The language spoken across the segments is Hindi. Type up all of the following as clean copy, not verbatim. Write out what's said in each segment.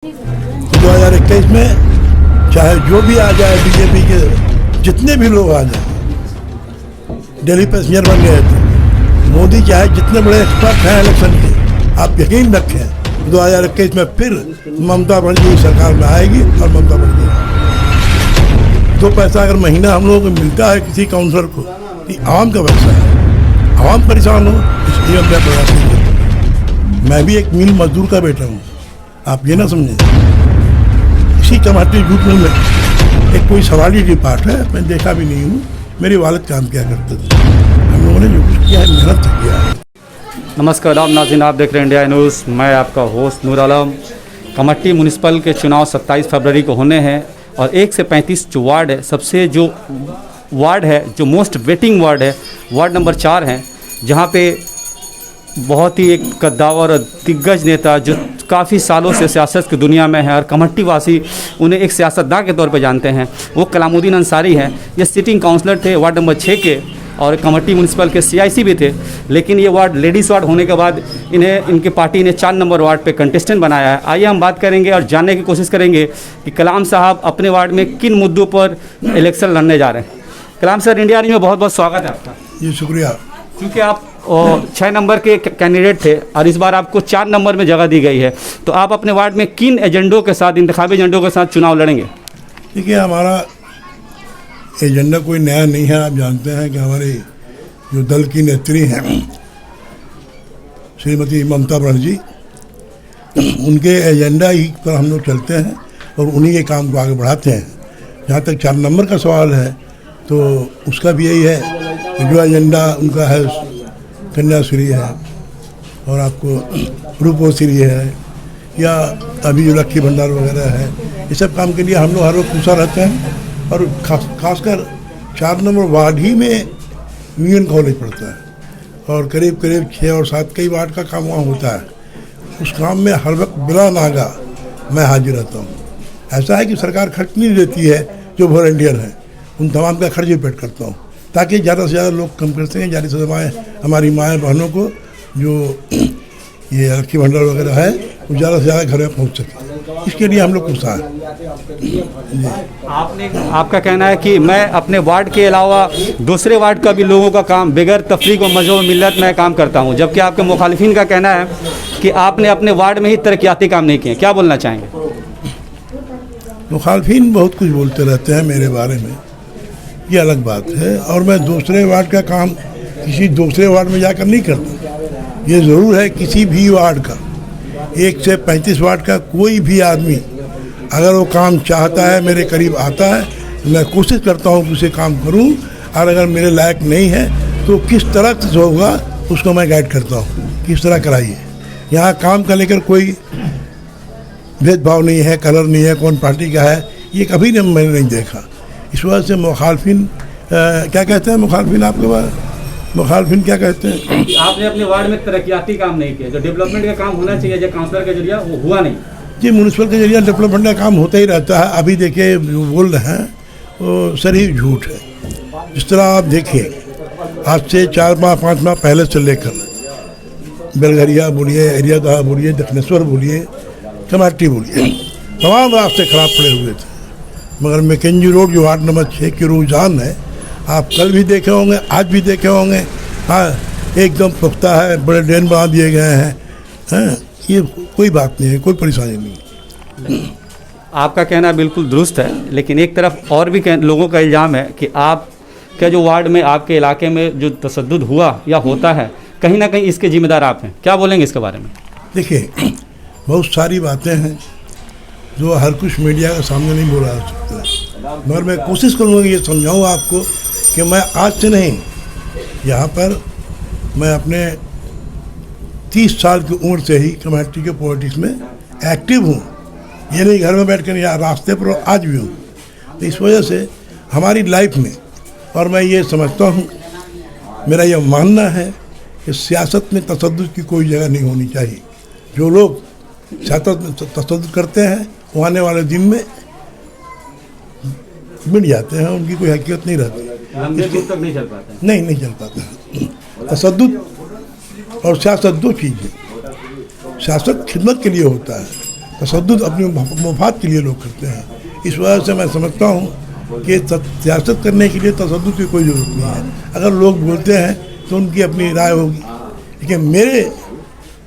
2021 में चाहे जो भी आ जाए, बीजेपी के जितने भी लोग आ जाए, दिल्ली पैसेंजर बन गए थे। मोदी चाहे जितने बड़े एक्सपर्ट हैं इलेक्शन के, आप यकीन रखें 2021 में फिर ममता बनर्जी सरकार में आएगी और ममता बनर्जी 2 पैसा अगर महीना हम लोगों को मिलता है किसी काउंसलर को, ये आवाम का पैसा है, आवाम परेशान हो, इसलिए हम क्या प्रयास नहीं। मैं भी एक मिल मजदूर का बेटा हूँ, आप ये ना समझें। इसी टमाटर झूठ में एक कोई सवाली पार्ट है, मैं देखा भी नहीं हूँ। मेरे वालिद काम किया करते थे, हम लोगों ने जो कुछ किया है मेहनत से किया है। नमस्कार नाज़रीन, आप देख रहे हैं इंडिया न्यूज़। मैं आपका होस्ट नूर आलम। कमट्टी म्यूनिसिपल के चुनाव 27 फरवरी को होने हैं और 1 से 35 जो वार्ड है, सबसे जो वार्ड है जो मोस्ट वेटिंग वार्ड है, वार्ड नंबर 4 है, जहाँ पे बहुत ही एक कद्दावर और दिग्गज नेता जो काफ़ी सालों से सियासत की दुनिया में है और कमट्टी वासी उन्हें एक सियासतदान के तौर पे जानते हैं, वो कलामुद्दीन अंसारी हैं। ये सिटिंग काउंसलर थे वार्ड नंबर 6 के और कमट्टी म्यूनिसिपल के CIC भी थे, लेकिन ये वार्ड लेडीज़ वार्ड होने के बाद इनकी पार्टी ने 4 नंबर वार्ड पे कंटेस्टेंट बनाया है। आइए हम बात करेंगे और जानने की कोशिश करेंगे कि कलाम साहब अपने वार्ड में किन मुद्दों पर इलेक्शन लड़ने जा रहे हैं। कलाम सर, इंडिया न्यूज़ में बहुत बहुत स्वागत है आपका। जी शुक्रिया। क्योंकि आप 6 नंबर के कैंडिडेट थे और इस बार आपको 4 नंबर में जगह दी गई है, तो आप अपने वार्ड में किन एजेंडों के साथ, इंतखाबी एजेंडों के साथ चुनाव लड़ेंगे? देखिए, हमारा एजेंडा कोई नया नहीं है। आप जानते हैं कि हमारे जो दल की नेत्री हैं श्रीमती ममता बनर्जी, उनके एजेंडा ही पर हम लोग चलते हैं और उन्हीं के काम को आगे बढ़ाते हैं। जहाँ तक 4 नंबर का सवाल है तो उसका भी यही है कि जो एजेंडा उनका है, कन्याश्री है और आपको रूपश्री है या अभी जो लक्ष्मी भंडार वगैरह है, ये सब काम के लिए हम लोग हर रोज पूछा रहते हैं। और खासकर 4 नंबर वार्ड ही में यूनियन कॉलेज पड़ता है और करीब 6 और 7 कई वार्ड का काम वहाँ होता है। उस काम में हर वक्त बिला नागा मैं हाजिर रहता हूँ। ऐसा है कि सरकार खर्च नहीं देती है, जो वॉलंटियर हैं उन तमाम का खर्च भी पेड करता हूँ, ताकि ज़्यादा से ज़्यादा लोग कम कर सकें। ज़्यादा से ज़्यादा हमारी माएँ बहनों को जो ये लक्ष्मी भंडार वगैरह है वो ज़्यादा से ज़्यादा घर में पहुँच सके, इसके लिए हम लोग उत्साह हैं। आपका कहना है कि मैं अपने वार्ड के अलावा दूसरे वार्ड का भी लोगों का काम बगैर तफरीक व मज़हब मिल्लत में काम करता हूँ, जबकि आपके मुखालिफिन का कहना है कि आपने अपने वार्ड में ही तरक्याती काम नहीं किए। क्या बोलना चाहेंगे? मुखालिफिन बहुत कुछ बोलते रहते हैं मेरे बारे में, ये अलग बात है। और मैं दूसरे वार्ड का काम किसी दूसरे वार्ड में जाकर नहीं करता। ये ज़रूर है किसी भी वार्ड का, 1 से 35 वार्ड का कोई भी आदमी अगर वो काम चाहता है, मेरे करीब आता है, तो मैं कोशिश करता हूँ कि उसे काम करूँ। और अगर मेरे लायक नहीं है तो किस तरह से होगा उसको मैं गाइड करता हूँ, किस तरह कराइए। यहाँ काम का लेकर कोई भेदभाव नहीं है, कलर नहीं है, कौन पार्टी का है, ये कभी मैंने नहीं देखा। इस वजह से मुखालफिन क्या कहते हैं, मुखालफिन आपके बारे मुखालफिन क्या कहते हैं? आपने अपने वार्ड में तरक्याती काम नहीं किया, जो डेवलपमेंट का काम होना चाहिए जो काउंसलर के जरिए, वो हुआ नहीं। जी, म्यूनसिपल के जरिए डेवलपमेंट का काम होता ही रहता है। अभी देखिए जो बोल रहे हैं वो सही झूठ है। जिस तरह आप देखिए, आज से 4-5 माह पहले से लेकर बेलघरिया बोलिए, एरिया बोलिए, दक्षिणेश्वर बोलिए, कमाटी बोलिए, तमाम रास्ते खराब पड़े हुए थे। मगर मैकेंजी रोड जो वार्ड नंबर 6 की रुझान है, आप कल भी देखे होंगे, आज भी देखे होंगे, हाँ एकदम पुख्ता है, बड़े ड्रेन बना दिए गए हैं। ये कोई बात नहीं है, कोई परेशानी नहीं। आपका कहना बिल्कुल दुरुस्त है, लेकिन एक तरफ और भी लोगों का इल्ज़ाम है कि आपके जो वार्ड में, आपके इलाके में जो तशद्दुद हुआ या होता है, कहीं ना कहीं इसके जिम्मेदार आप हैं। क्या बोलेंगे इसके बारे में? देखिए, बहुत सारी बातें हैं जो हर कुछ मीडिया के सामने नहीं बोला जा सकता, मगर मैं कोशिश करूँगा ये समझाऊँ आपको कि मैं आज से नहीं, यहाँ पर मैं अपने 30 साल की उम्र से ही कमेटी के पॉलिटिक्स में एक्टिव हूँ। ये नहीं घर में बैठ कर यहाँ रास्ते पर आज भी हूँ। तो इस वजह से हमारी लाइफ में, और मैं ये समझता हूँ, मेरा ये मानना है कि सियासत में तशद्दुद की कोई जगह नहीं होनी चाहिए। जो लोग सियासत में तशद्दुद करते हैं वो आने वाले दिन में मिट जाते हैं, उनकी कोई हकीकत नहीं रहती, लंबे दूर तक नहीं चल पाता। नहीं चल पाता। तशद्दुद और सियासत 2 चीज़ है। सियासत खिदमत के लिए होता है, तशद्दुद अपने मफाद के लिए लोग करते हैं। इस वजह से मैं समझता हूँ कि सियासत करने के लिए तशद्दुद की कोई ज़रूरत नहीं है। अगर लोग बोलते हैं तो उनकी अपनी राय होगी, लेकिन मेरे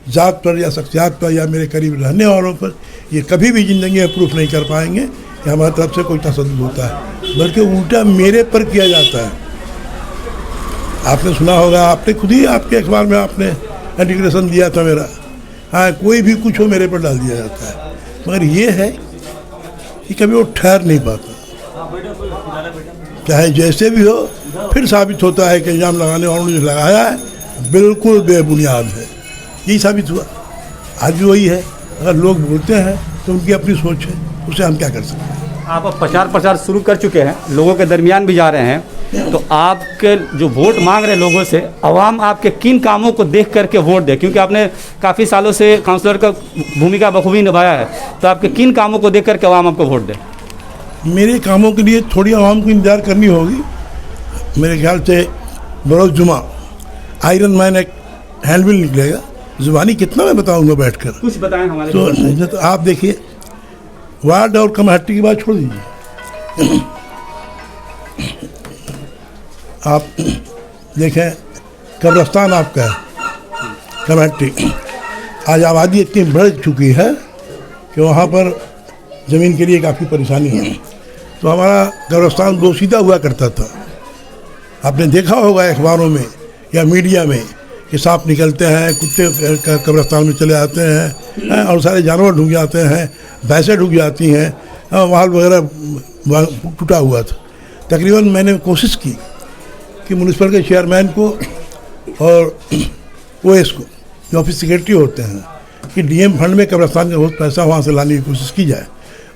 ज़ात पर या शख्सियात पर या मेरे करीब रहने वालों पर ये कभी भी ज़िंदगी में प्रूफ नहीं कर पाएंगे कि हमारी तरफ से कोई तशद्दुद होता है, बल्कि उल्टा मेरे पर किया जाता है। आपने सुना होगा, आपने खुद ही आपके अखबार में आपने डिक्लेरेशन दिया था मेरा, हाँ, कोई भी कुछ हो मेरे पर डाल दिया जाता है। मगर ये है कि कभी वो ठहर नहीं पाता, चाहे जैसे भी हो, फिर साबित होता है कि इल्ज़ाम लगाने वालों ने जो लगाया है बिल्कुल बेबुनियाद है। यही साबित हुआ, आज भी वही है। अगर लोग बोलते हैं तो उनकी अपनी सोच है, उसे हम क्या कर सकते हैं। आप अब प्रचार शुरू कर चुके हैं, लोगों के दरमियान भी जा रहे हैं, तो आपके जो वोट मांग रहे लोगों से, आवाम आपके किन कामों को देख करके वोट दे? क्योंकि आपने काफ़ी सालों से काउंसलर का भूमिका बखूबी निभाया है, तो आपके किन कामों को देख करके आवाम आपको वोट दे? मेरे कामों के लिए थोड़ी आवाम को इंतजार करनी होगी। मेरे ख्याल से बरोज़ जुमा आयरन मैन एक हैंडबिल निकलेगा। ज़ुबानी कितना मैं बताऊंगा बैठकर, कुछ बताएं हमारे तो आप देखिए, वार्ड और कमेटी की बात छोड़ दीजिए, आप देखें कब्रिस्तान आपका है, कमेटी आज आबादी इतनी बढ़ चुकी है कि वहाँ पर ज़मीन के लिए काफ़ी परेशानी है। तो हमारा कब्रिस्तान बोसीदा हुआ करता था, आपने देखा होगा अखबारों में या मीडिया में कि सांप निकलते हैं, कुत्ते कब्रिस्तान में चले आते हैं और सारे जानवर ढूंढ जाते हैं, भैंसें ढूंढ जाती हैं, वाल वगैरह टूटा हुआ था। तकरीबन मैंने कोशिश की कि म्यूनसिपल के चेयरमैन को और ओएस को, जो ऑफिस सेक्रेटरी होते हैं, कि डीएम फंड में कब्रिस्तान का बहुत पैसा वहाँ से लाने की कोशिश की जाए।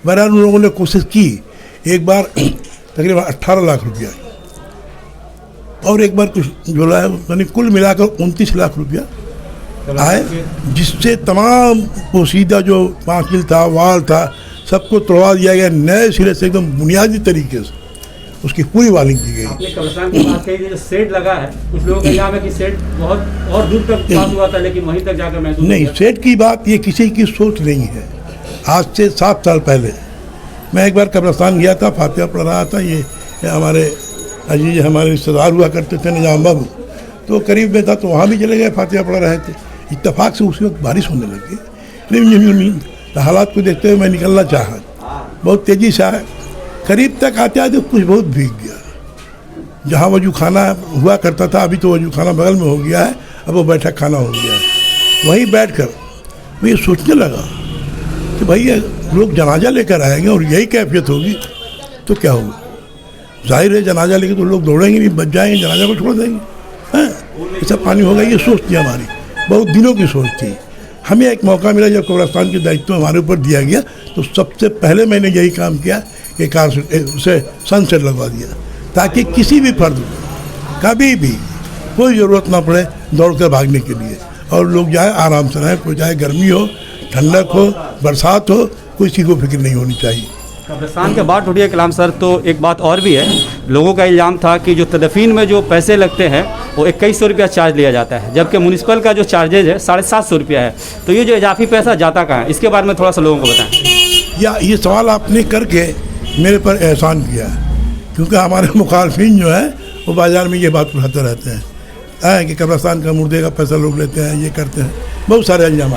बहरहाल उन लोगों ने कोशिश की, एक बार तकरीबन 18 लाख रुपया और एक बार कुछ जो लाया, यानी कुल मिलाकर 29 लाख रुपया आए, जिससे तमाम पोसीदा जो 5 मील था, वाल था, सबको तोड़वा दिया गया, नए सिरे से एकदम बुनियादी तरीके से उसकी पूरी वालिंग की गई। आपने कब्रिस्तान की बात कही, जो शेड लगा है, कुछ लोगों का यहाँ है कि शेड बहुत और दूर तक पास हुआ था, लेकिन वहीं तक जाकर महसूस नहीं, शेड की बात ये किसी की सोच नहीं है। आज से 7 साल पहले मैं एक बार कब्रिस्तान गया था, फातिहा पढ़ रहा था, ये हमारे अजीज हमारे रिश्तेदार हुआ करते थे निजाम बाबू, तो करीब में था, तो वहाँ भी चले गए, फातिहा पढ़ रहे थे। इत्तेफाक से उसी वक्त बारिश होने लगी, तो हालात को देखते हुए मैं निकलना चाहा, बहुत तेज़ी से आया, करीब तक आते आते कुछ बहुत भीग गया। जहाँ वजू खाना हुआ करता था, अभी तो वजू खाना बगल में हो गया है, अब वो बैठक खाना हो गया है। वहीं बैठकर मैं ये सोचने लगा कि भाई ये लोग जनाजा लेकर आएंगे और यही कैफियत होगी तो क्या होगा। जाहिर है जनाजा लेके तो लोग दौड़ेंगे नहीं, बच जाएंगे, जनाजा को छोड़ देंगे, हैं, ऐसा पानी होगा। ये सोच थी हमारी, बहुत दिनों की सोच थी। हमें एक मौका मिला जब कब्रिस्तान की दायित्व हमारे ऊपर दिया गया, तो सबसे पहले मैंने यही काम किया कि कार उसे सनसेट लगवा दिया, ताकि किसी भी फर्द को कभी भी कोई ज़रूरत ना पड़े दौड़ कर भागने के लिए, और लोग जाए आराम से रहें, कोई चाहे गर्मी हो, ठंडक हो, बरसात हो, किसी को फिक्र नहीं होनी चाहिए। कब्रिस्तान के बात उठिए कलाम सर, तो एक बात और भी है, लोगों का इल्ज़ाम था कि जो तदफीन में जो पैसे लगते हैं वो 2100 रुपया चार्ज लिया जाता है, जबकि म्यूनसिपल का जो चार्जेज है 750 रुपया है। तो ये जो इजाफी पैसा जाता कहाँ है, इसके बारे में थोड़ा सा लोगों को बताएं। या ये सवाल आपने करके मेरे पर एहसान किया, क्योंकि हमारे मुखालफिन जो है वो बाज़ार में ये बात उठाते रहते हैं कि कब्रिस्तान का मुर्दे का पैसा लोग लेते हैं, ये करते हैं, बहुत सारे इल्ज़ाम।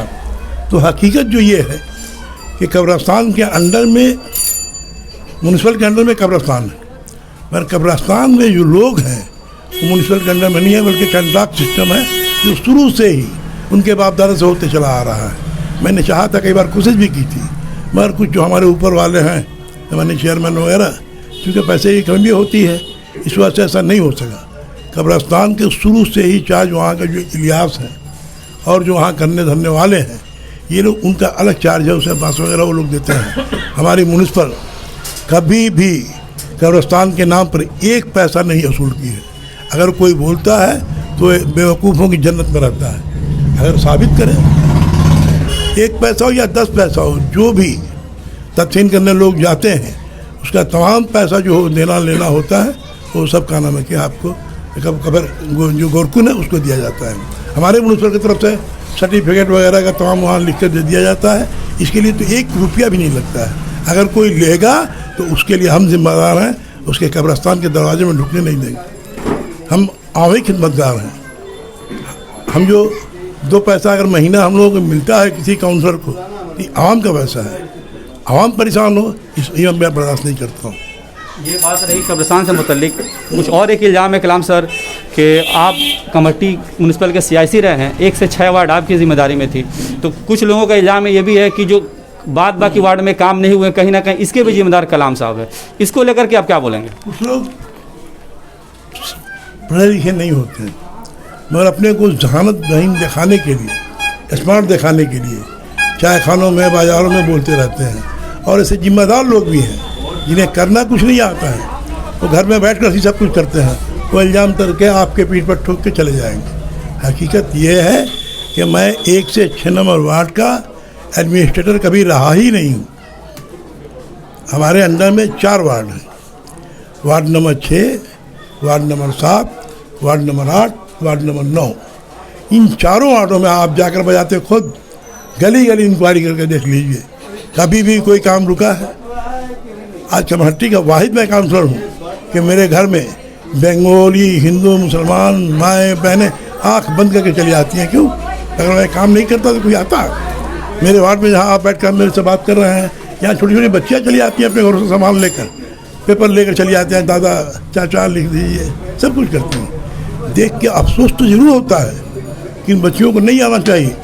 तो हकीकत जो ये है कि कब्रिस्तान के अंडर में, म्यूनसिपल के अंडर में कब्रिस्तान है, मगर कब्रिस्तान में जो लोग हैं वो म्यूनसिपल के अंडर में नहीं है, बल्कि कॉन्ट्रैक्ट सिस्टम है जो शुरू से ही उनके बाप दादा से होते चला आ रहा है। मैंने चाहा था, कई बार कोशिश भी की थी, मगर कुछ जो हमारे ऊपर वाले हैं, हमारे चेयरमैन वगैरह, क्योंकि पैसे की कमी होती है, इस वजह से ऐसा नहीं हो सका। कब्रिस्तान के शुरू से ही चार्ज वहाँ का जो इलियास है और जो वहाँ करने धरने वाले हैं, ये लोग, उनका अलग चार्ज है, उसे पास वगैरह वो लोग देते हैं। हमारी म्यूनसिपल कभी भी कब्रिस्तान के नाम पर 1 पैसा नहीं वसूल की है। अगर कोई बोलता है तो बेवकूफ़ों की जन्नत में रहता है। अगर साबित करें, 1 पैसा हो या 10 पैसा हो, जो भी तदफीन करने लोग जाते हैं, उसका तमाम पैसा जो देना लेना होता है, वो सब का नाम है कि आपको कबर जो गोरकुन है उसको दिया जाता है। हमारे म्यूनसिपल की तरफ से सर्टिफिकेट वगैरह का तमाम वहाँ लिख कर दे दिया जाता है। इसके लिए तो 1 रुपया भी नहीं लगता है। अगर कोई लेगा तो उसके लिए हम जिम्मेदार हैं, उसके कब्रिस्तान के दरवाजे में ढुकने नहीं देंगे। हम आवामी खिदमतगार हैं। हम जो 2 पैसा अगर महीना हम लोगों को मिलता है किसी काउंसलर को, ये आवाम का पैसा है। आवाम परेशान हो, इसलिए मैं बर्दाश्त नहीं करता हूँ। ये बात रही कब्रिस्तान से मुतल्लिक। कुछ और एक इल्ज़ाम है कलाम सर कि आप कमेटी म्यूनसिपल के सियासी रहे हैं, 1 से 6 वार्ड आपकी ज़िम्मेदारी में थी, तो कुछ लोगों का इल्ज़ाम ये भी है कि जो बाकी वार्ड में काम नहीं हुए, कहीं ना कहीं इसके भी जिम्मेदार कलाम साहब है। इसको लेकर के आप क्या बोलेंगे? कुछ लोग पढ़े लिखे नहीं होते हैं, मगर अपने को जहानत बहीन दिखाने के लिए, स्मार्ट दिखाने के लिए चाय खानों में, बाज़ारों में बोलते रहते हैं। और ऐसे जिम्मेदार लोग भी हैं जिन्हें करना कुछ नहीं आता है, वो घर में बैठ कर ही सब कुछ करते हैं। वो इल्ज़ाम करके आपके पीठ पर ठोक के चले जाएंगे। हकीकत ये है कि मैं 1 से 6 नंबर वार्ड का एडमिनिस्ट्रेटर कभी रहा ही नहीं हूँ। हमारे अंडर में 4 वार्ड हैं, ward number 6, ward number 7, ward number 8, ward number 9। इन चारों वार्डों में आप जाकर बजाते खुद गली गली इंक्वायरी करके देख लीजिए, कभी भी कोई काम रुका है। आज कमहट्टी का वाहिद मैं काउंसलर हूँ कि मेरे घर में बंगाली, हिंदू, मुसलमान माएँ बहनें आँख बंद करके चली आती हैं। क्यों? अगर मैं काम नहीं करता तो कोई आता? मेरे वार्ड में जहाँ आप बैठ कर मेरे से बात कर रहे हैं, यहाँ छोटी छोटी बच्चियाँ चली आती हैं अपने घरों से सामान लेकर, पेपर लेकर चली आते हैं, दादा चाचा लिख दीजिए, सब कुछ करती हैं। देख के अफसोस तो जरूर होता है कि इन बच्चियों को नहीं आना चाहिए।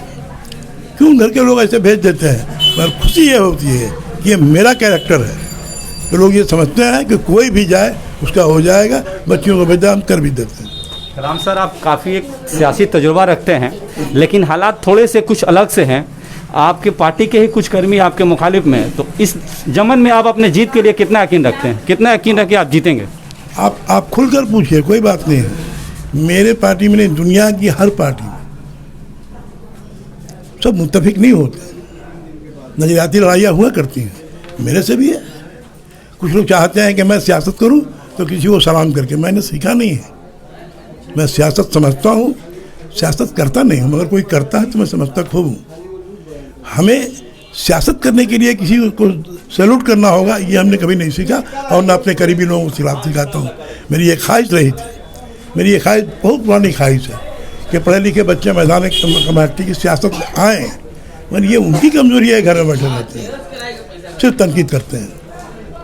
क्यों घर के लोग ऐसे भेज देते हैं? पर खुशी ये होती है कि ये मेरा कैरेक्टर है, तो लोग ये समझते हैं कि कोई भी जाए उसका हो जाएगा। बच्चियों को भेजा हम कर भी देते हैं। कलाम सर, आप काफ़ी एक सियासी तजुर्बा रखते हैं, लेकिन हालात थोड़े से कुछ अलग से हैं। आपके पार्टी के ही कुछ कर्मी आपके मुखालिफ में हैं, तो इस जमन में आप अपने जीत के लिए कितना यकीन रखते हैं? कितना यकीन रख के आप जीतेंगे? आप खुलकर पूछिए, कोई बात नहीं है। मेरे पार्टी में नहीं, दुनिया की हर पार्टी में सब मुत्तफिक नहीं होते, नजरियाती लड़ाइयाँ हुआ करती हैं, मेरे से भी है। कुछ लोग चाहते हैं कि मैं सियासत करूं तो किसी को सलाम करके, मैंने सीखा नहीं है। मैं सियासत समझता हूं, सियासत करता नहीं हूं, मगर कोई करता है तो मैं समझता खूब हूं। हमें सियासत करने के लिए किसी को सैल्यूट करना होगा, ये हमने कभी नहीं सीखा, और ना अपने करीबी लोगों को सिखाता हूँ। मेरी ये ख्वाहिश रही थी, मेरी ये ख्वाहिश बहुत पुरानी ख्वाहिश है कि पढ़े लिखे बच्चे मैदान कमेटी की सियासत में आएँ, मगर ये उनकी कमजोरी है, घर में बैठे रहते हैं, सिर्फ तनकीद करते हैं।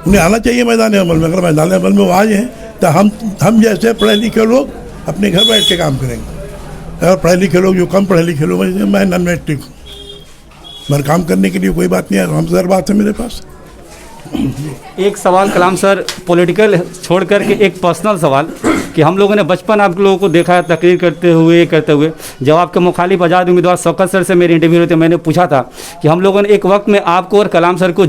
उन्हें आना चाहिए मैदान अमल में। अगर मैदान अमल में वो आ जाएँ तो हम जैसे पढ़े लिखे लोग अपने घर बैठ के काम करेंगे। अगर पढ़े लिखे लोग, जो कम पढ़े लिखे लोग, मैं नॉन मैट्रिक हूँ, मगर काम करने के लिए कोई बात नहीं है, आराम से हर बात है मेरे पास। एक सवाल कलाम सर, पॉलिटिकल छोड़ कर के एक पर्सनल सवाल कि हम लोगों ने बचपन आप लोगों को देखा है तकरीर करते हुए जब आपके मुखालिफ आज़ाद उम्मीदवार शौकत सर से मेरी इंटरव्यू हुई थी, मैंने पूछा था कि हम लोगों ने एक वक्त में आपको और कलाम सर को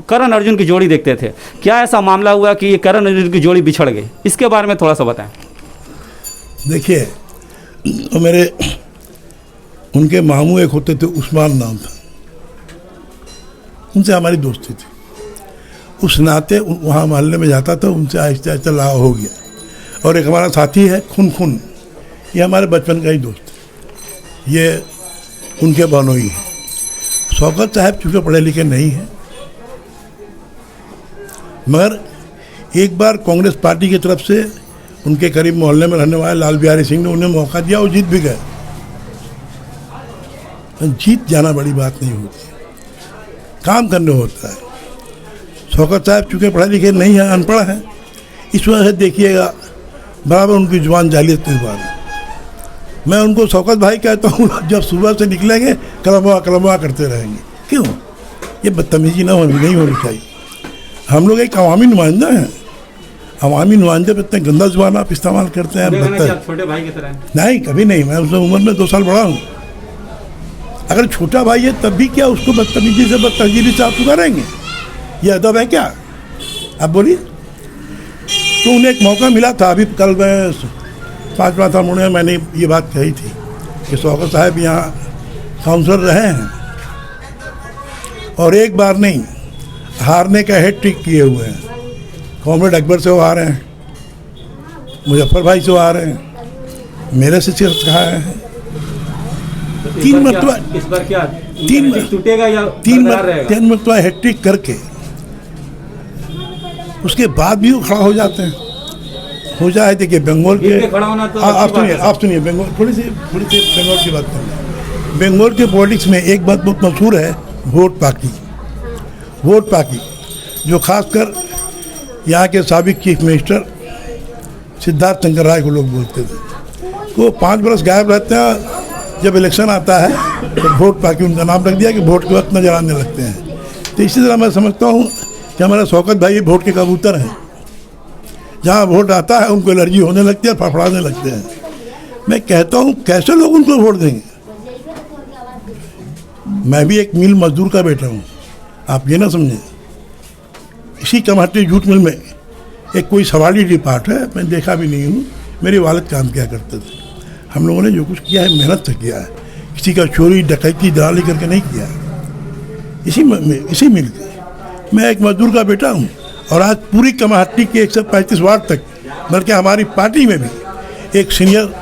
करण अर्जुन की जोड़ी देखते थे। क्या ऐसा मामला हुआ कि ये करण अर्जुन की जोड़ी बिछड़ गई? इसके बारे में थोड़ा सा बताएं। देखिए, तो मेरे उनके मामू एक होते थे, उस्मान नाम था, उनसे हमारी दोस्ती थी। उस नाते वहाँ मोहल्ले में जाता था, उनसे आहिस्ते आहिस्ते लगाव हो गया। और एक हमारा साथी है खुन, ये हमारे बचपन का ही दोस्त है, ये उनके बहनोई है। शौकत साहब चूँकि पढ़े लिखे नहीं हैं, मगर एक बार कांग्रेस पार्टी की तरफ से उनके करीब मोहल्ले में रहने वाले लाल बिहारी सिंह ने उन्हें मौका दिया और जीत भी गए। जीत जाना बड़ी बात नहीं होती, काम करने होता है। शौकत साहब चूँकि पढ़े लिखे नहीं हैं, अनपढ़ हैं, इस वजह से देखिएगा बराबर उनकी जुबान जालियत की जुबान है। मैं उनको शौकत भाई कहता हूँ, जब सुबह से निकलेंगे कलमवा करते रहेंगे। क्यों? ये बदतमीजी नहीं होनी चाहिए। हम लोग एक अवामी नुमाइंदा हैं, अवामी नुमाइंदे पर इतने गंदा जुबान आप इस्तेमाल करते हैं। छोटे भाई की तरह? नहीं, कभी नहीं। मैं उससे उम्र में 2 साल बड़ा हूँ। अगर छोटा भाई है तब भी क्या उसको बदतमीजी से बदतहजीबी से आप पुकारेंगे? ये अदब है क्या? आप बोलिए। तो उन्हें एक मौका मिला था, अभी कल मैं 5वां था मुड़े मैंने ये बात कही थी कि शौकत साहब यहाँ काउंसलर रहे हैं और एक बार नहीं, हारने का हैट्रिक किए हुए हैं। कॉमरेड अकबर से वो आ रहे हैं, मुजफ्फर भाई से वो आ रहे हैं, मेरे से सिर्फ कहा है। तीन मरतबा इस बार क्या तीन टूटेगा या तीन बरकरार रहेगा? तीन मरतबा हैट्रिक करके उसके बाद भी वो खड़ा हो जाते हैं। हो जाए देखिए बंगाल जीत के के खड़ा होना तो आप सुनिए बंगाल थोड़ी सी बंगाल की बात करें। बंगाल के पॉलिटिक्स में एक बात बहुत मशहूर है, वोट पार्टी, जो खासकर यहाँ के साबिक चीफ मिनिस्टर सिद्धार्थ शंकर राय को लोग बोलते थे। वो 5 बरस गायब रहते हैं, जब इलेक्शन आता है तो वोट पार्टी उनका नाम रख दिया कि वोट के वक्त नजर आने लगते हैं। तो इसी तरह मैं समझता हूँ कि हमारा शौकत भाई वोट के कबूतर हैं, जहाँ वोट आता है उनको एलर्जी होने लगती है, फड़फड़ाने लगते हैं। मैं कहता हूँ कैसे लोग उनको वोट देंगे। मैं भी एक मिल मजदूर का बेटा हूँ, आप ये ना समझें। इसी कमाटी जूट मिल में एक कोई सवाली डिपार्ट है, मैं देखा भी नहीं हूँ, मेरे वालिद काम किया करते थे। हम लोगों ने जो कुछ किया है मेहनत से किया है, किसी का चोरी डकैती दलाली करके नहीं किया। इसी मिल के मैं एक मजदूर का बेटा हूँ और आज पूरी कमाटी के 135 वार्ड तक, बल्कि हमारी पार्टी में भी एक सीनियर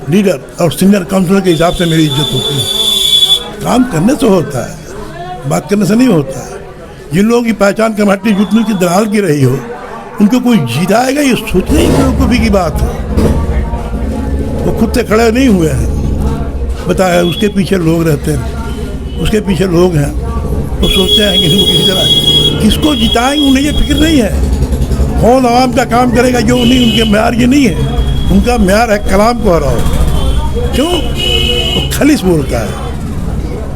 लीडर और सीनियर काउंसिलर के हिसाब से मेरी इज्जत होती है। काम करने से होता है, बात करने से नहीं होता है। जिन लोगों की पहचान कमाटी जूट मिल की दलाल की रही हो, उनको कोई जिताएगा ये सोचने ही बेवकूफ़ी की बात है। वो खुद से खड़े नहीं हुए हैं, बताया उसके पीछे लोग रहते हैं, उसके पीछे लोग हैं, वो सोचते हैं कि किसी तरह किसको जिताएंगे उन्हें ये फिक्र नहीं है। कौन आवाम का काम करेगा जो नहीं, उनके म्यार ये नहीं है। उनका म्यार है कलाम को हराओ। क्यों? वो खलिस बोलता है।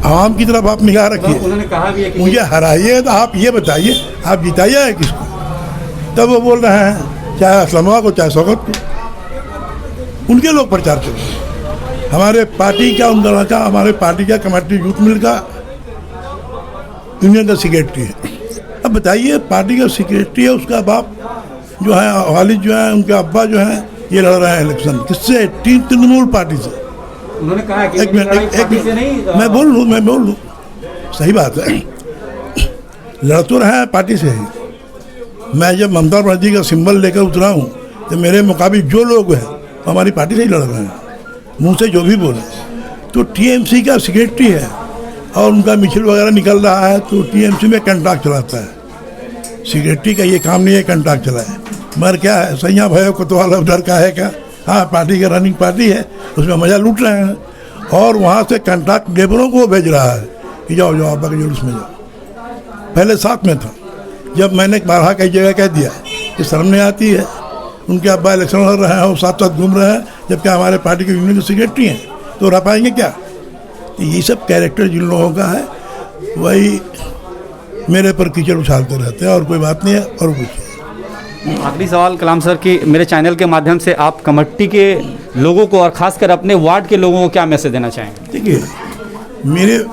आवाम की तरफ आप निगाह रखिए। उन्होंने कहा भी है कि मुझे हराइए तो आप ये बताइए आप जिताइए है किसको। तब वो बोल रहे हैं चाहे असलमा को चाहे शौकत को, उनके लोग प्रचार कर रहे हैं। हमारे पार्टी का उनका लड़का हमारे पार्टी का कमेटी जूट मिल का यूनियन का सेक्रेटरी है। अब बताइए पार्टी का सेक्रेटरी है, उसका बाप जो है वालिद जो है, उनके अब्बा जो है, ये लड़ रहे हैं इलेक्शन किससे? तृणमूल पार्टी से। उन्होंने कहा कि एक मिनट मैं बोल लूँ सही बात है। लड़ तो रहे हैं पार्टी से ही। मैं जब ममता बनर्जी का सिंबल लेकर उतरा हूँ तो मेरे मुकाबिल जो लोग हैं हमारी पार्टी से ही लड़ रहे हैं, मुंह से जो भी बोले। तो टीएमसी का सेक्रेटरी है और उनका मिছিল वगैरह निकल रहा है तो टीएमसी में कंट्रैक्ट चलाता है। सेक्रेटरी का ये काम नहीं है कंट्रैक्ट चलाए, मगर क्या है सैया भयो कोतवाल अब डर का है क्या। हाँ, पार्टी का रनिंग पार्टी है, उसमें मज़ा लूट रहे हैं और वहाँ से कंट्रैक्ट लेबरों को भेज रहा है कि जाओ जाओ अब्बा के जुलूस में जाओ। पहले साथ में था, जब मैंने 12 कई जगह कह दिया कि शर्म नहीं आती है, उनके अब्बा इलेक्शन लड़ रहे हैं और साथ साथ घूम रहे हैं, जबकि हमारे पार्टी के यूनियन के सेक्रेटरी हैं, तो रह पाएंगे क्या। तो ये सब कैरेक्टर जिन लोगों का है वही मेरे पर कीचड़ उछालते रहते हैं और कोई बात नहीं है। और कुछ आखिरी सवाल कलाम सर कि मेरे चैनल के माध्यम से आप कमेटी के लोगों को और खासकर अपने वार्ड के लोगों को क्या मैसेज देना चाहेंगे? देखिए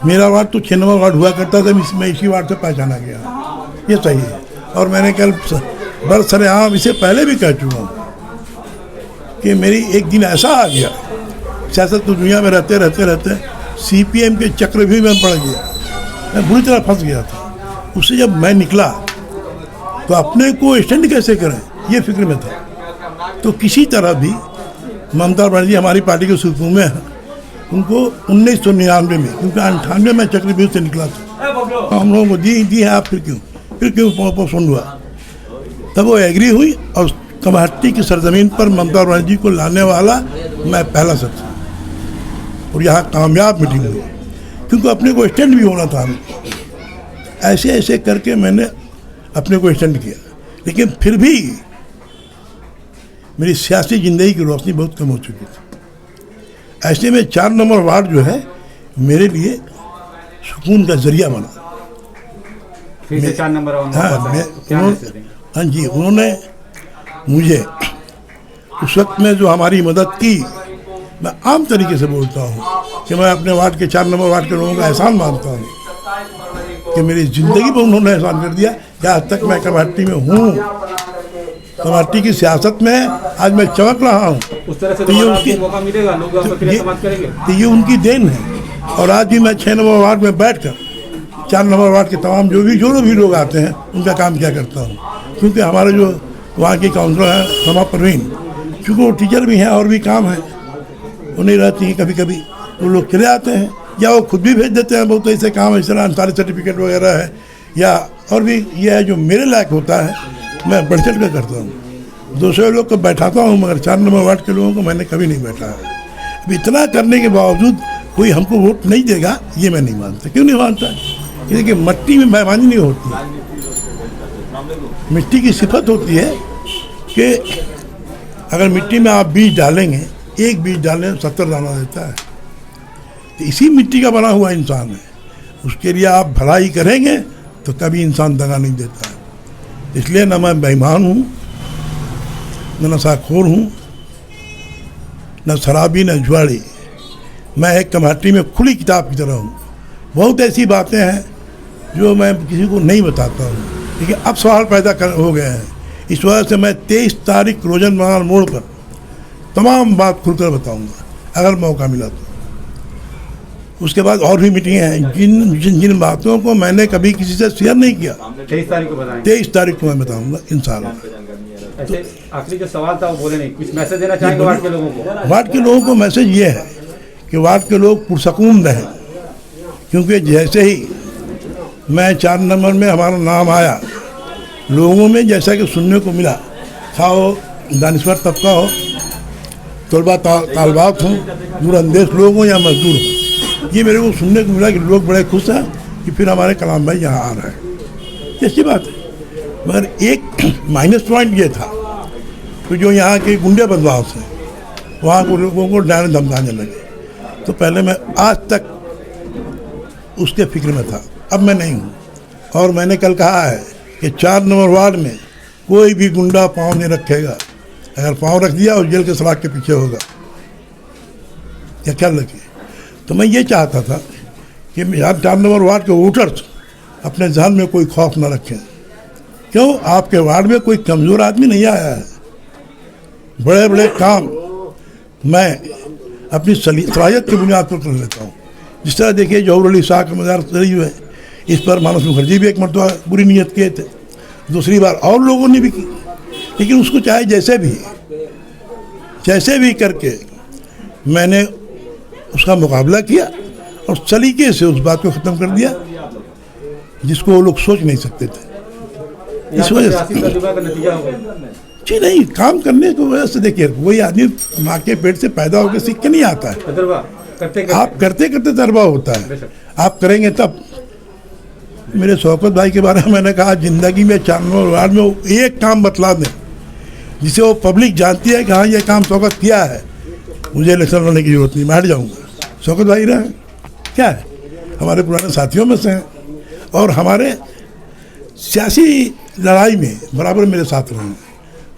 मेरा वार्ड तो 6 नंबर वार्ड हुआ करता था, मैं इसी वार्ड से पहचाना गया, ये सही है। और मैंने कल बरसरेआम इसे पहले भी कह चुका हूँ कि मेरी एक दिन ऐसा आ गया, सियासत की दुनिया में रहते रहते सीपीएम के चक्र भी मैं पड़ गया, मैं बुरी तरह फंस गया था। उससे जब मैं निकला तो अपने को स्टैंड कैसे करें ये फिक्र में था। तो किसी तरह भी ममता बनर्जी हमारी पार्टी के सुप्रीमो में है, उनको 1999 में, क्योंकि 98 में चक्रव्यूह से निकला था, हम लोगों को दी है। आप फिर क्यों पोस्टपोन हुआ? तब वो एग्री हुई और कमाटी की सरजमीन पर ममता बनर्जी को लाने वाला मैं पहला शख्स और यहाँ कामयाब मीटिंग हुई, क्योंकि अपने को स्टैंड भी होना था। ऐसे ऐसे करके मैंने अपने को स्टैंड किया, लेकिन फिर भी मेरी सियासी ज़िंदगी की रोशनी बहुत कम हो चुकी थी। ऐसे में 4 नंबर वार्ड जो है मेरे लिए सुकून का जरिया बना। फिर से 4 नंबर हाँ जी, उन्होंने मुझे उस वक्त में जो हमारी मदद की, मैं आम तरीके से बोलता हूँ कि मैं अपने वार्ड के 4 नंबर वार्ड के लोगों का एहसान मानता हूँ कि मेरी ज़िंदगी पर उन्होंने एहसान कर दिया कि आज तक मैं कमेटी में हूँ, कमेटी की सियासत में आज मैं चमक रहा हूँ। तो ये उनकी मौका मिलेगा, लोग समाप्त करेंगे। तो ये उनकी देन है। और आज भी मैं 6 नंबर वार्ड में बैठकर 4 नंबर वार्ड के तमाम जो भी लोग आते हैं उनका काम क्या करता हूँ, क्योंकि हमारे जो वहाँ की काउंसलर हैं रमा परवीन, चूँकि वो टीचर भी हैं और भी काम है, वो नहीं रहती हैं कभी कभी, तो लोग चले आते हैं या वो खुद भी भेज देते हैं। बहुत ऐसे काम इस तरह अंसारी सर्टिफिकेट वगैरह है, या और भी ये है जो मेरे लायक होता है मैं बढ़ चढ़ कर करता हूँ। 200 लोग को बैठाता हूँ, मगर 4 नंबर वार्ड के लोगों को मैंने कभी नहीं बैठाया। अब इतना करने के बावजूद कोई हमको वोट नहीं देगा, ये मैं नहीं मानता। क्यों नहीं मानता? क्योंकि मिट्टी में बेईमानी नहीं होती। मिट्टी की सिफत होती है कि अगर मिट्टी में आप बीज डालेंगे, एक बीज डालें 70 दाना देता है। तो इसी मिट्टी का बना हुआ इंसान है, उसके लिए आप भलाई करेंगे तो कभी इंसान दगा नहीं देता है। इसलिए न मैं बेईमान हूँ, न नशाखोर हूँ, न शराबी, न जुआड़ी। मैं एक कमेटी में खुली किताब की तरह हूँ। बहुत ऐसी बातें हैं जो मैं किसी को नहीं बताता हूँ, लेकिन अब सवाल पैदा हो गए हैं। इस वजह से मैं 23 तारीख रोजन महाल मोड़ पर तमाम बात खुलकर बताऊँगा, अगर मौका मिला तो। उसके बाद और भी मीटिंग हैं जिन बातों को मैंने कभी किसी से शेयर नहीं किया। 23 तारीख को बताएंगे। 23 तारीख को मैं बताऊंगा इंशाल्लाह। ऐसे आखिरी जो सवाल था वो बोले नहीं, कुछ मैसेज देना चाहेंगे वार्ड के लोगों को? वार्ड के लोगों को मैसेज ये है कि वार्ड के लोग पुरसकून रहें, क्योंकि जैसे ही मैं 4 नंबर में हमारा नाम आया, लोगों में जैसा कि सुनने को मिला, खाओ दानिश्वर तबका हो, तलबा तालबात हों, दूरअंदेश लोग हों या मजदूर हों, ये मेरे को सुनने को मिला कि लोग बड़े खुश हैं कि फिर हमारे कलाम भाई यहाँ आ रहे हैं। ऐसी बात है। मगर एक माइनस पॉइंट ये था कि जो यहाँ के गुंडे बदमाश हैं, वहाँ को लोगों को डराने धमकाने लगे। तो पहले मैं आज तक उसके फिक्र में था, अब मैं नहीं हूँ। और मैंने कल कहा है कि 4 नंबर वार्ड में कोई भी गुंडा पाँव नहीं रखेगा। अगर पाँव रख दिया, उस जेल के सलाख के पीछे होगा। क्या ख्याल रखिए। तो मैं ये चाहता था कि 4 नंबर वार्ड के वोटर्स अपने जहन में कोई खौफ न रखें। क्यों? आपके वार्ड में कोई कमज़ोर आदमी नहीं आया है। बड़े बड़े काम मैं अपनी सलाहियत की बुनियाद पर कर लेता हूँ। जिस तरह देखिए जौहर अली शाह का मज़ार शरीफ है, इस पर मानस मुखर्जी भी एक मरतबा बुरी नीयत किए थे, दूसरी बार और लोगों ने भी की। लेकिन उसको चाहे जैसे भी करके मैंने उसका मुकाबला किया और सलीके से उस बात को ख़त्म कर दिया जिसको वो लोग सोच नहीं सकते थे। इस वजह से जी नहीं, काम करने की वजह से देखिए, वही आदमी माँ के पेट से पैदा होकर सीख के नहीं आता है। आप करते करते तजर्बा होता है, आप करेंगे तब। मेरे शौकत भाई के बारे में मैंने कहा, ज़िंदगी में 4 नंबर वार्ड में एक काम बतला दें जिसे वो पब्लिक जानती है कि हाँ ये काम शौकत किया है, मुझे इलेक्शन लड़ने की जरूरत नहीं, मैं हट जाऊँगा। शौकत भाई रहे क्या है, हमारे पुराने साथियों में से हैं और हमारे सियासी लड़ाई में बराबर मेरे साथ रहे हैं।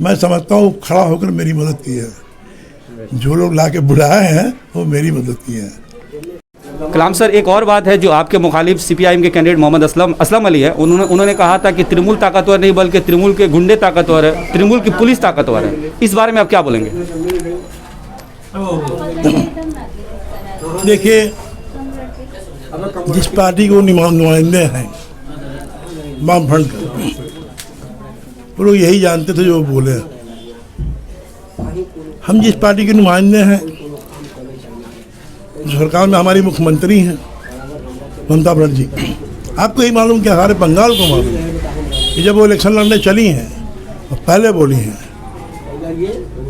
मैं समझता हूँ खड़ा होकर मेरी मदद की है। जो लोग ला के बुलाए हैं वो मेरी मदद की है। कलाम सर, एक और बात है जो आपके मुखालिफ CPIM के कैंडिडेट मोहम्मद असलम अली है, उन्होंने कहा था कि तृणमूल ताकतवर नहीं बल्कि तृणमूल के गुंडे ताकतवर है, तृणमूल की पुलिस ताकतवर है। इस बारे में आप क्या बोलेंगे? देखिए, जिस पार्टी को नुमाइंदे हैं वामफ्रंट के, वो लोग यही जानते थे जो बोले। हम जिस पार्टी के नुमाइंदे हैं, सरकार में हमारी मुख्यमंत्री हैं ममता बनर्जी। आपको यही मालूम क्या, सारे बंगाल को मालूम है कि जब वो इलेक्शन लड़ने चली हैं तो पहले बोली हैं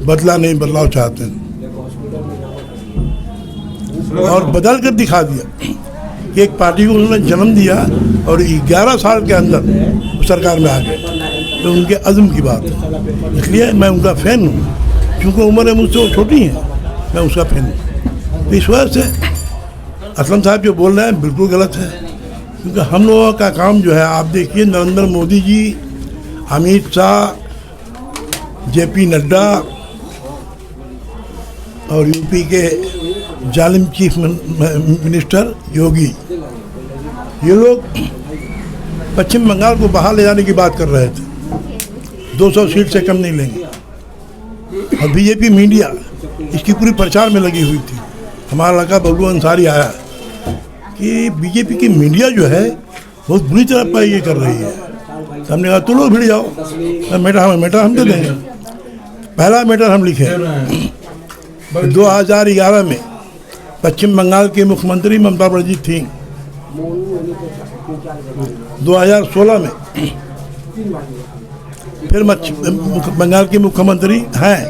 बदला नहीं, बदलाव चाहते हैं, और बदल कर दिखा दिया कि एक पार्टी को उन्होंने जन्म दिया और 11 साल के अंदर सरकार में आ गए। तो उनके अज़्म की बात है, इसलिए मैं उनका फ़ैन हूँ। क्योंकि उम्र मुझसे वो छोटी हैं, मैं उसका फ़ैन हूँ। तो इस वजह से असलम साहब जो बोल रहे हैं बिल्कुल गलत है, क्योंकि हम लोगों का काम जो है, आप देखिए नरेंद्र मोदी जी, अमित शाह, JP नड्डा और यूपी के जालिम चीफ मिनिस्टर योगी, ये लोग पश्चिम बंगाल को बाहर ले जाने की बात कर रहे थे। 200 सीट से कम नहीं लेंगे। और BJP मीडिया इसकी पूरी प्रचार में लगी हुई थी। हमारा लड़का बबलू अंसारी आया कि BJP की मीडिया जो है बहुत बुरी तरह पर ये कर रही है। तो हमने कहा तो लोग भिड़ जाओ, मैटर हम दे देंगे। पहला मैटर हम लिखे 2011 में पश्चिम बंगाल की मुख्यमंत्री ममता बनर्जी थी। 2016 में फिर बंगाल की मुख्यमंत्री हैं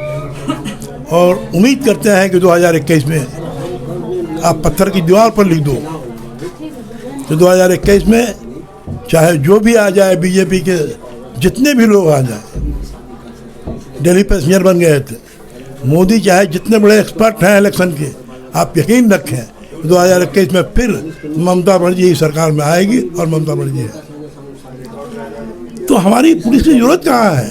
और उम्मीद करते हैं कि 2021 में आप पत्थर की दीवार पर लिख दो तो 2021 में चाहे जो भी आ जाए, बीजेपी के जितने भी लोग आ जाए, दिल्ली पैसेंजर बन गए थे, मोदी चाहे जितने बड़े एक्सपर्ट हैं इलेक्शन के, आप यकीन रखें 2021 में फिर ममता बनर्जी सरकार में आएगी और ममता बनर्जी है। तो हमारी पुलिस की जरूरत कहाँ है?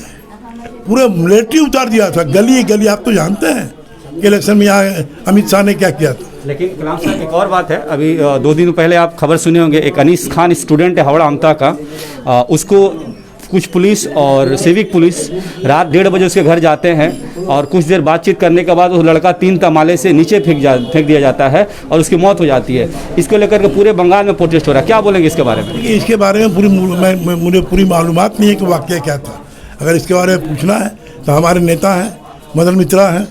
पूरे मिलिट्री उतार दिया था गली गली। आप तो जानते हैं कि इलेक्शन में यहाँ अमित शाह ने क्या किया था। लेकिन कलाम साहब एक और बात है, अभी 2 दिन पहले आप खबर सुने होंगे, एक अनीस खान स्टूडेंट है हावड़ा अमता का, उसको कुछ पुलिस और सिविक पुलिस रात 1:30 बजे उसके घर जाते हैं और कुछ देर बातचीत करने के बाद वो लड़का 3 तमाले से नीचे फेंक दिया जाता है और उसकी मौत हो जाती है। इसको लेकर के पूरे बंगाल में प्रोटेस्ट हो रहा है, क्या बोलेंगे इसके बारे में? इसके बारे में मुझे पूरी मालूमात नहीं है कि वाकया क्या था। अगर इसके बारे में पूछना है तो हमारे नेता हैं, मदन मित्रा हैं,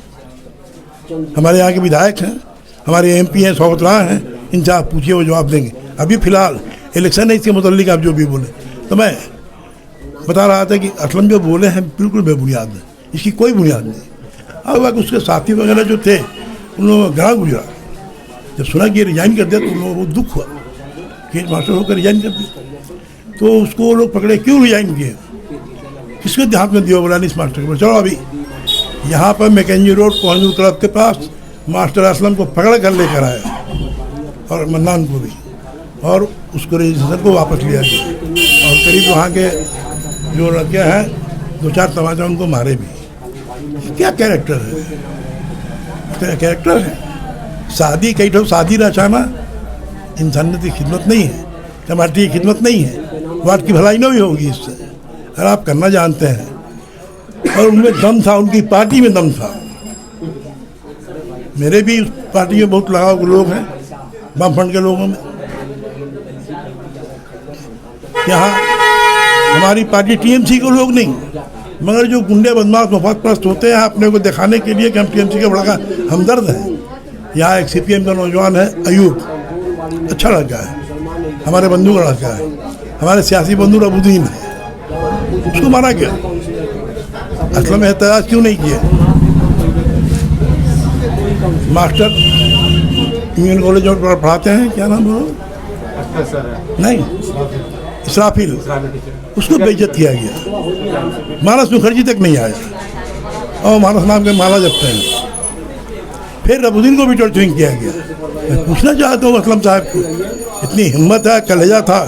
हमारे यहाँ के विधायक हैं, हमारे MP हैं, सौगत राय हैं, इनसे आप पूछिए, वो जवाब देंगे। अभी फिलहाल इलेक्शन है, इसके मुतल्लिक आप जो भी बोले। तो मैं बता रहा था कि असलम जो बोले हैं बिल्कुल बेबुनियाद है, इसकी कोई बुनियाद नहीं। अब उसके साथी वगैरह जो थे उन लोगों का गला गुजरा जब सुना कि रिजाइन कर दिया तो उन लोगों को दुख हुआ कि मास्टर होकर रिजाइन कर दिया। तो उसको वो लोग पकड़े, क्यों रिजाइन किए, किसके देहात में दिया बोला इस मास्टर को। चलो अभी यहाँ पर मैकेंजी रोड कोहिनूर क्लब के पास मास्टर असलम को पकड़ कर लेकर आया और मन्नान को भी, और उसको रजिस्ट्रेशन को वापस लिया गया और करीब वहाँ के जो लड़के हैं 2-4 तमाचा उनको मारे भी। क्या कैरेक्टर है, कैरेक्टर है। शादी कई ठो शादी रचाना इंसानियत की खिदमत नहीं है, टमाटर की खिदमत नहीं है, वाट की भलाई नहीं होगी इससे। अगर आप करना जानते हैं, और उनमें दम था, उनकी पार्टी में दम था। मेरे भी उस पार्टी में बहुत लगाव के लोग हैं, वामफ्रंट के लोगों में। यहाँ हमारी पार्टी TMC के लोग नहीं, मगर जो गुंडे बदमाश मफादपरस्त होते हैं अपने को दिखाने के लिए कि हम TMC का बड़ा हमदर्द हैं। यहाँ एक CPM का नौजवान है अयूब, अच्छा लड़का है, हमारे बंधु का लड़का है, हमारे सियासी बंधु रबुद्दीन है, उसको मारा गया। असलम एहतजाज क्यों नहीं किया? मास्टर इंजीनियरिंग कॉलेज में पढ़ाते हैं, क्या नाम बोलो? नहीं, इसराफिल, उसको बेइज्जत किया गया। मानस मुखर्जी तक नहीं आया और मानस नाम के माला जपते हैं। फिर रबुद्दीन को भी टॉर्चरिंग किया गया। मैं पूछना चाहता हूँ असलम साहब को, इतनी हिम्मत है, कलेजा था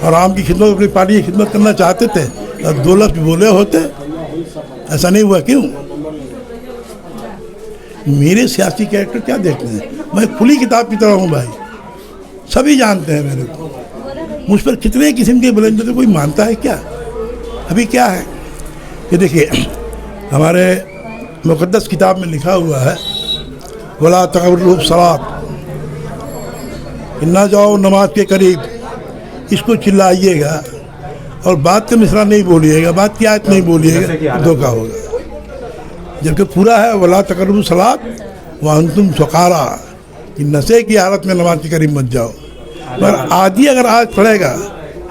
और आम की खिदमत, अपनी पार्टी की खिदमत करना चाहते थे और 2 लफ्ज़ बोले होते, ऐसा नहीं हुआ। क्यों? मेरे सियासी कैरेक्टर क्या देखते हैं? मैं खुली किताब की तरह हूँ भाई, सभी जानते हैं मेरे को। मुझ पर कितने किस्म के बुलंद तो कोई मानता है क्या? अभी क्या है कि देखिए, हमारे मुक़द्दस किताब में लिखा हुआ है, वला तक़रबू सलात, ना जाओ नमाज के करीब, इसको चिल्लाइएगा और बात का मिसरा नहीं बोलिएगा, बात की आयत नहीं बोलिएगा, धोखा होगा। जबकि पूरा है वला तक़रबू सलात व अंतुम सुकारा, कि नशे की हालत में नमाज के करीब मत जाओ। पर आदि अगर आज पड़ेगा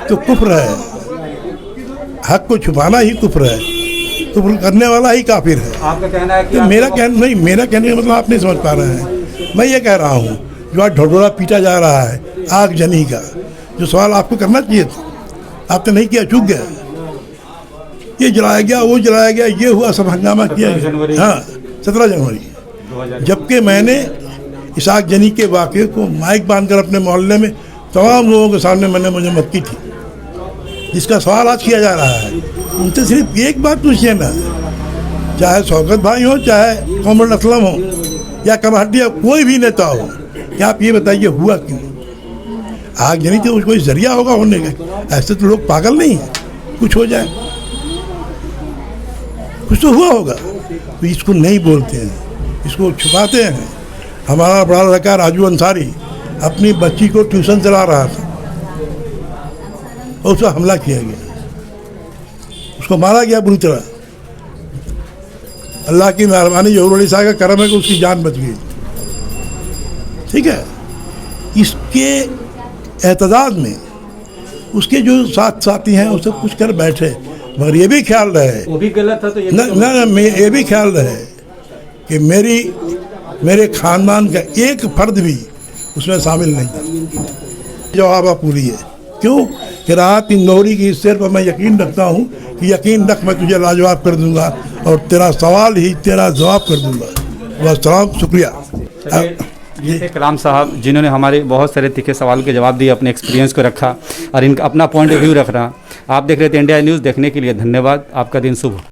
तो कुफ्र है, हक को छुपाना ही कुफ्र है, कुफ्र करने वाला ही काफिर है। आपका कहना है कि तो मेरा कहने का मतलब आप नहीं समझ पा रहे हैं। मैं ये कह रहा हूँ जो आज ढोढोरा पीटा जा रहा है आगजनी का, जो सवाल आपको करना चाहिए था आपने नहीं किया, चूक गया। ये जलाया गया, वो जलाया गया, ये हुआ, सब हंगामा किया गया। हाँ, 17 जनवरी, जबकि मैंने इस आगजनी के वाक़े को माइक बांधकर अपने मोहल्ले में तमाम लोगों के सामने मैंने मजम्मत की थी। जिसका सवाल आज किया जा रहा है उनसे सिर्फ एक बात पूछिए ना, चाहे शौकत भाई हो, चाहे कॉमरेड असलम हो या कमाटिया, कोई भी नेता हो, क्या आप ये बताइए हुआ क्यों? आगजनी तो कोई जरिया होगा होने का, ऐसे तो लोग पागल नहीं हैं, कुछ हो जाए, कुछ तो हुआ होगा। तो इसको नहीं बोलते हैं, इसको छुपाते हैं। हमारा बड़ा लड़का राजू अंसारी अपनी बच्ची को ट्यूशन चला रहा था और उस पर हमला किया गया, उसको मारा गया बुरी तरह। अल्लाह की मेहरबानी, जहूर अली साहब का करम है कि उसकी जान बच गई। ठीक है, इसके एतदाद में उसके जो साथी हैं वो सब कुछ कर बैठे, मगर ये भी ख्याल रहे, वो भी गलत था तो ये मैं ये भी ख्याल रहे कि मेरे खानदान का एक फर्द भी उसमें शामिल नहीं था। जवाब पूरी है, क्यों कि राहत इंदौरी की इस शेर पर मैं यकीन रखता हूँ कि यकीन रख मैं तुझे लाजवाब कर दूंगा और तेरा सवाल ही तेरा जवाब कर दूंगा। बस सलाम, शुक्रिया। ये थे कलाम साहब, जिन्होंने हमारे बहुत सारे तीखे सवाल के जवाब दिए, अपने एक्सपीरियंस को रखा और इनका अपना पॉइंट ऑफ व्यू रख रहा। आप देख रहे थे इंडिया न्यूज़, देखने के लिए धन्यवाद। आपका दिन शुभ हो।